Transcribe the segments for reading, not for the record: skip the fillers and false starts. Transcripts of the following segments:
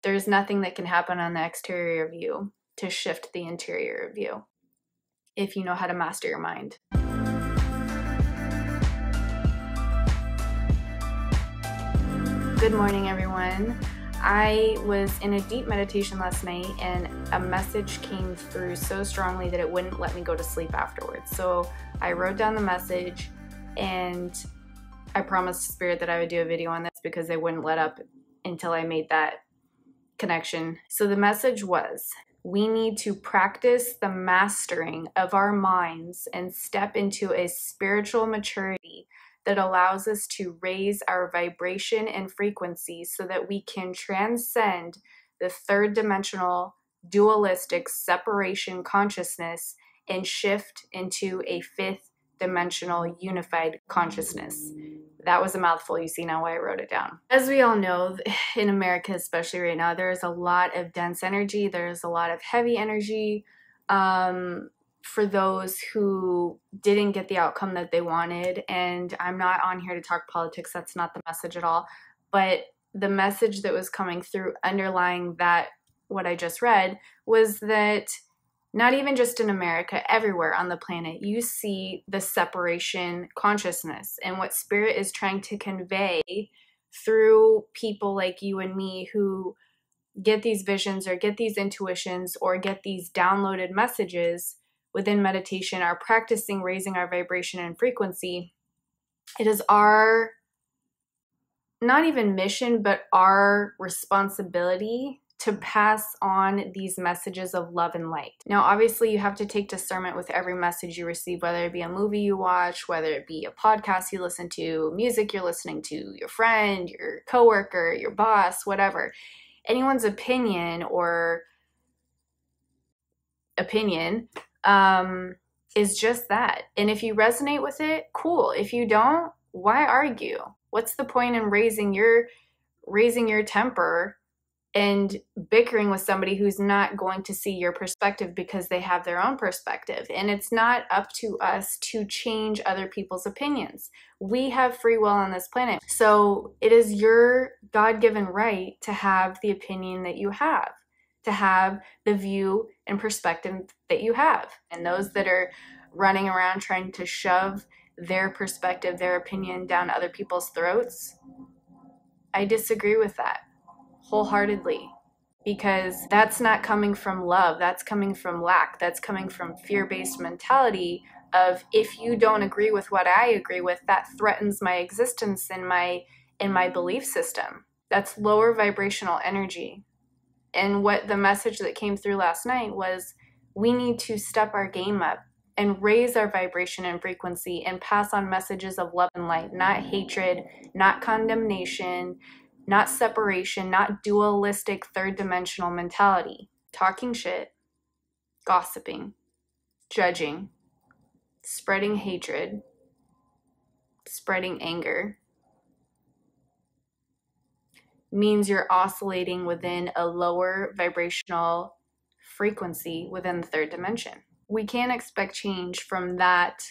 There's nothing that can happen on the exterior of you to shift the interior of you if you know how to master your mind. Good morning, everyone. I was in a deep meditation last night and a message came through so strongly that it wouldn't let me go to sleep afterwards. So I wrote down the message and I promised Spirit that I would do a video on this because they wouldn't let up until I made that connection. So the message was, we need to practice the mastering of our minds and step into a spiritual maturity that allows us to raise our vibration and frequency so that we can transcend the third dimensional dualistic separation consciousness and shift into a fifth dimensional unified consciousness. That was a mouthful. You see now why I wrote it down. As we all know, in America, especially right now, there's a lot of dense energy. There's a lot of heavy energy. For those who didn't get the outcome that they wanted, and I'm not on here to talk politics, that's not the message at all, but the message that was coming through underlying that, what I just read, was that not even just in America, everywhere on the planet, you see the separation consciousness, and what Spirit is trying to convey through people like you and me who get these visions or get these intuitions or get these downloaded messages within meditation, are practicing raising our vibration and frequency. It is our, not even mission, but our responsibility to pass on these messages of love and light. Now, obviously, you have to take discernment with every message you receive, whether it be a movie you watch, whether it be a podcast you listen to, music you're listening to, your friend, your coworker, your boss, whatever. Anyone's opinion is just that. And if you resonate with it, cool. If you don't, why argue? What's the point in raising your temper and bickering with somebody who's not going to see your perspective because they have their own perspective? And it's not up to us to change other people's opinions. We have free will on this planet. So it is your God-given right to have the opinion that you have, to have the view and perspective that you have. And those that are running around trying to shove their perspective, their opinion down other people's throats, I disagree with that wholeheartedly, because that's not coming from love. That's coming from lack. That's coming from fear-based mentality of, if you don't agree with what I agree with, that threatens my existence in my belief system. That's lower vibrational energy. And what the message that came through last night was, we need to step our game up and raise our vibration and frequency and pass on messages of love and light, not hatred, not condemnation, not separation, not dualistic third dimensional mentality. Talking shit, gossiping, judging, spreading hatred, spreading anger, means you're oscillating within a lower vibrational frequency within the third dimension. We can't expect change from that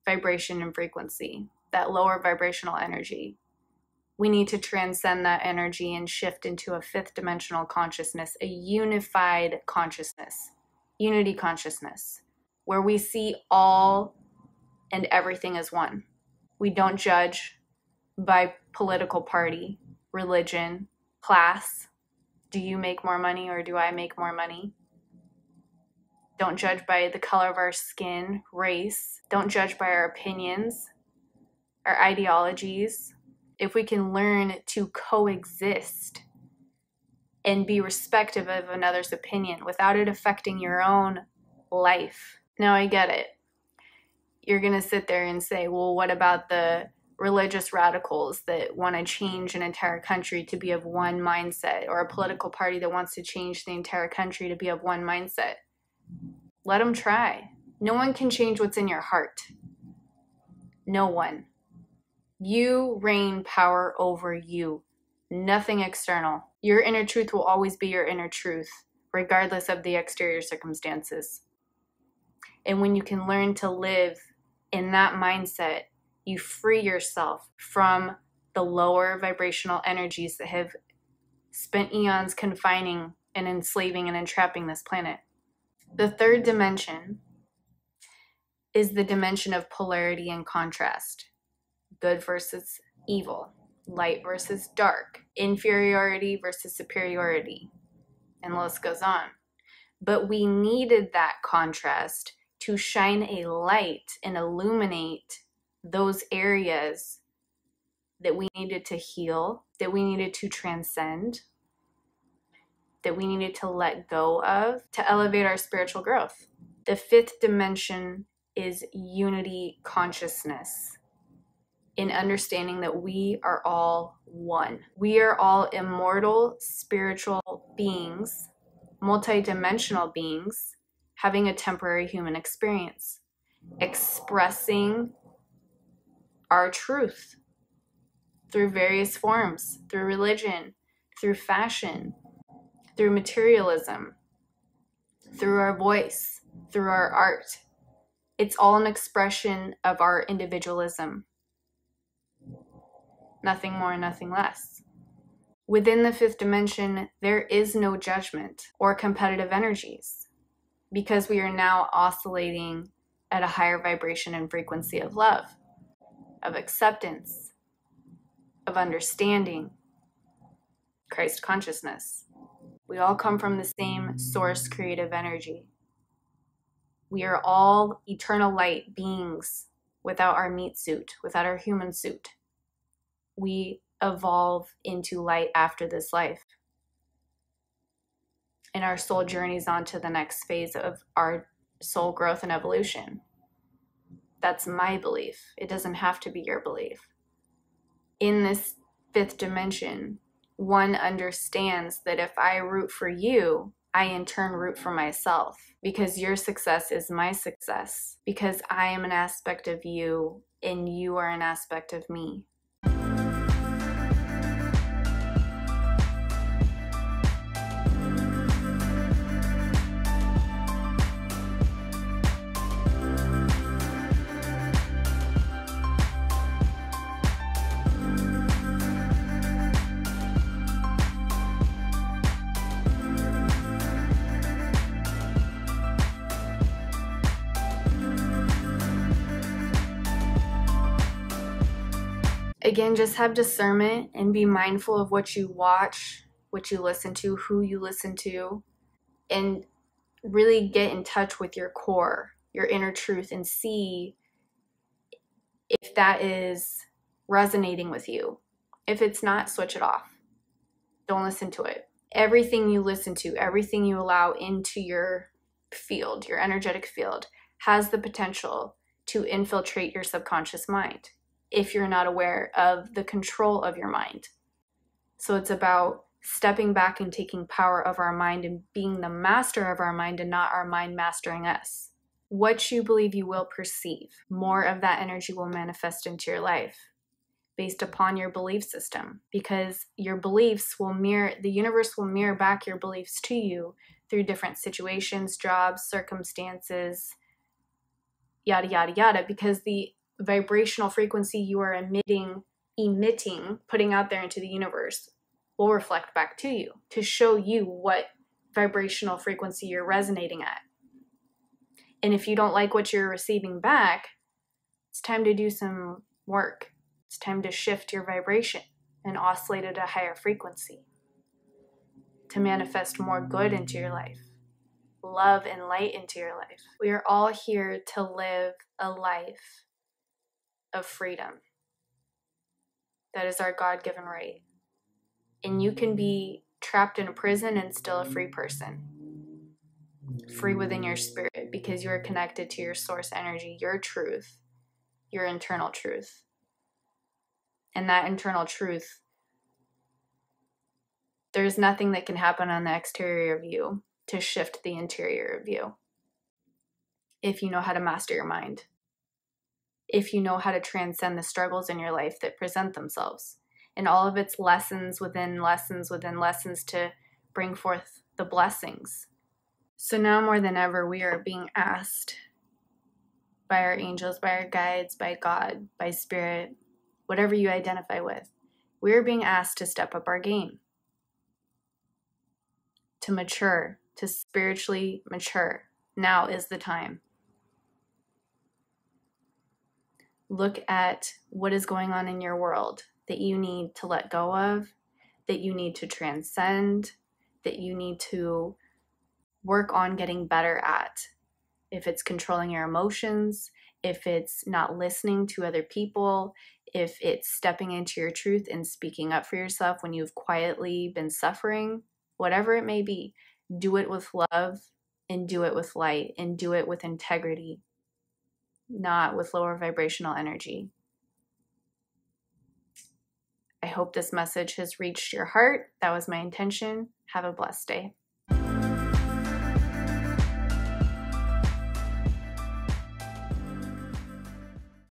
vibration and frequency, that lower vibrational energy. We need to transcend that energy and shift into a fifth dimensional consciousness, a unified consciousness, unity consciousness, where we see all and everything as one. We don't judge by political party, religion, class. Do you make more money or do I make more money? Don't judge by the color of our skin, race. Don't judge by our opinions, our ideologies. If we can learn to coexist and be respectful of another's opinion without it affecting your own life. Now, I get it. You're going to sit there and say, well, what about the religious radicals that want to change an entire country to be of one mindset, or a political party that wants to change the entire country to be of one mindset? Let them try. No one can change what's in your heart. No one. You reign power over you, nothing external. Your inner truth will always be your inner truth, regardless of the exterior circumstances. And when you can learn to live in that mindset, you free yourself from the lower vibrational energies that have spent eons confining and enslaving and entrapping this planet. The third dimension is the dimension of polarity and contrast. Good versus evil, light versus dark, inferiority versus superiority, and the list goes on. But we needed that contrast to shine a light and illuminate those areas that we needed to heal, that we needed to transcend, that we needed to let go of to elevate our spiritual growth. The fifth dimension is unity consciousness, in understanding that we are all one. We are all immortal spiritual beings, multidimensional beings, having a temporary human experience, expressing our truth through various forms, through religion, through fashion, through materialism, through our voice, through our art. It's all an expression of our individualism. Nothing more, nothing less. Within the fifth dimension, there is no judgment or competitive energies, because we are now oscillating at a higher vibration and frequency of love, of acceptance, of understanding, Christ consciousness. We all come from the same source creative energy. We are all eternal light beings without our meat suit, without our human suit. We evolve into light after this life. And our soul journeys on to the next phase of our soul growth and evolution. That's my belief. It doesn't have to be your belief. In this fifth dimension, one understands that if I root for you, I in turn root for myself, because your success is my success, because I am an aspect of you and you are an aspect of me. Again, just have discernment and be mindful of what you watch, what you listen to, who you listen to, and really get in touch with your core, your inner truth, and see if that is resonating with you. If it's not, switch it off. Don't listen to it. Everything you listen to, everything you allow into your field, your energetic field, has the potential to infiltrate your subconscious mind, if you're not aware of the control of your mind. So it's about stepping back and taking power of our mind and being the master of our mind and not our mind mastering us. What you believe you will perceive, more of that energy will manifest into your life based upon your belief system, because your beliefs will mirror, the universe will mirror back your beliefs to you through different situations, jobs, circumstances, yada, yada, yada, because the vibrational frequency you are emitting, putting out there into the universe will reflect back to you to show you what vibrational frequency you're resonating at. And if you don't like what you're receiving back, it's time to do some work. It's time to shift your vibration and oscillate at a higher frequency to manifest more good into your life, love and light into your life. We are all here to live a life of freedom. That is our God-given right. And you can be trapped in a prison and still a free person. Free within your spirit, because you are connected to your source energy, your truth, your internal truth. And that internal truth, there's nothing that can happen on the exterior of you to shift the interior of you. If you know how to master your mind. If you know how to transcend the struggles in your life that present themselves, and all of its lessons within lessons within lessons to bring forth the blessings. So now more than ever, we are being asked by our angels, by our guides, by God, by spirit, whatever you identify with, we are being asked to step up our game. to mature, to spiritually mature. Now is the time. Look at what is going on in your world that you need to let go of, that you need to transcend, that you need to work on getting better at. If it's controlling your emotions, if it's not listening to other people, if it's stepping into your truth and speaking up for yourself when you've quietly been suffering, whatever it may be, do it with love and do it with light and do it with integrity, not with lower vibrational energy. I hope this message has reached your heart. That was my intention. Have a blessed day.